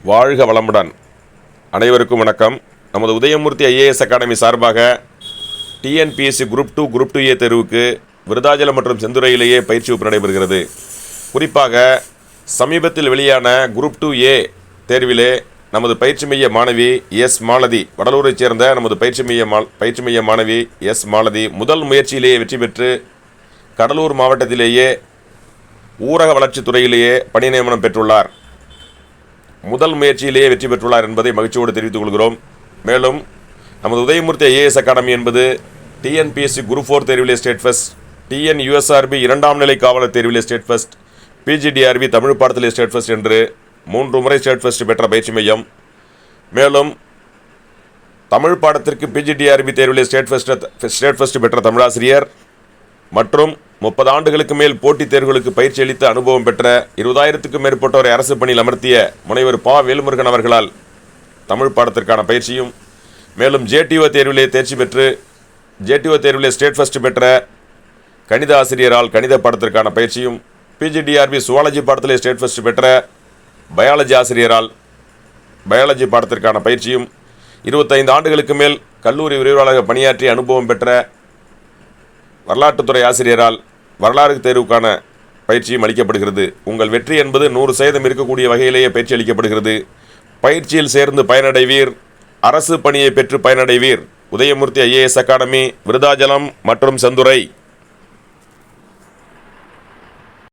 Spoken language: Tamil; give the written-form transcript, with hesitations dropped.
வாழ்க வளமுடன். அனைவருக்கும் வணக்கம். நமது உதயமூர்த்தி ஐஏஎஸ் அகாடமி சார்பாக டிஎன்பிஎஸ்சி குரூப் 2 குரூப் 2A தேர்வுக்கு விருதாச்சலம் மற்றும் செந்துறையிலேயே பயிற்சி வகுப்பு நடைபெறுகிறது. குறிப்பாக சமீபத்தில் வெளியான குரூப் 2A தேர்விலே நமது பயிற்சி மைய மாணவி எஸ் மாலதி, வடலூரைச் சேர்ந்த நமது பயிற்சி மைய மாணவி எஸ் மாலதி முதல் முயற்சியிலேயே வெற்றி பெற்று கடலூர் மாவட்டத்திலேயே ஊரக வளர்ச்சித்துறையிலேயே பணி நியமனம் பெற்றுள்ளார். முதல் முயற்சியிலேயே வெற்றி பெற்றுள்ளார் என்பதை மகிழ்ச்சியோடு தெரிவித்துக் கொள்கிறோம். மேலும் நமது உதயமூர்த்தி ஐஏஎஸ் அகாடமி என்பது டிஎன்பிஎஸ்சி குரூப் 4 தேர்விலே ஸ்டேட் ஃபர்ஸ்ட், டிஎன்யூஎஸ்ஆர்பி 2ஆம் நிலை காவலர் தேர்விலே ஸ்டேட் ஃபர்ஸ்ட், பிஜிடிஆர்பி தமிழ் பாடத்திலே ஸ்டேட் ஃபர்ஸ்ட் என்று 3 முறை ஸ்டேட் ஃபர்ஸ்ட் பெற்ற பயிற்சி மையம். மேலும் தமிழ் பாடத்திற்கு பிஜிடிஆர்பி தேர்விலே ஸ்டேட் ஃபர்ஸ்ட் பெற்ற தமிழாசிரியர் மற்றும் 30 ஆண்டுகளுக்கு மேல் போட்டித் தேர்வுகளுக்கு பயிற்சி அளித்த அனுபவம் பெற்ற 20,000க்கும் மேற்பட்டோரை அரசு பணியில் அமர்த்திய முனைவர் பா வேல்முருகன் அவர்களால் தமிழ் பாடத்திற்கான பயிற்சியும், மேலும் ஜேடிஓ தேர்விலே தேர்ச்சி பெற்று ஜேடிஓ தேர்விலே ஸ்டேட் ஃபர்ஸ்ட் பெற்ற கணித ஆசிரியரால் கணித பாடத்திற்கான பயிற்சியும், பிஜிடிஆர்பி சுவாலஜி பாடத்திலே ஸ்டேட் ஃபர்ஸ்ட் பெற்ற பயாலஜி ஆசிரியரால் பயாலஜி பாடத்திற்கான பயிற்சியும், 25 ஆண்டுகளுக்கு மேல் கல்லூரி விரிவுரையாளராக பணியாற்றிய அனுபவம் பெற்ற வரலாற்றுத்துறை ஆசிரியரால் வரலாறு தேர்வுக்கான பயிற்சியும் அளிக்கப்படுகிறது. உங்கள் வெற்றி என்பது 100% இருக்கக்கூடிய வகையிலேயே பயிற்சி அளிக்கப்படுகிறது. பயிற்சியில் சேர்ந்து பயனடைவீர், அரசு பணியை பெற்று பயனடைவீர். உதயமூர்த்தி ஐஏஎஸ் அகாடமி, விருதாச்சலம் மற்றும் செந்துறை.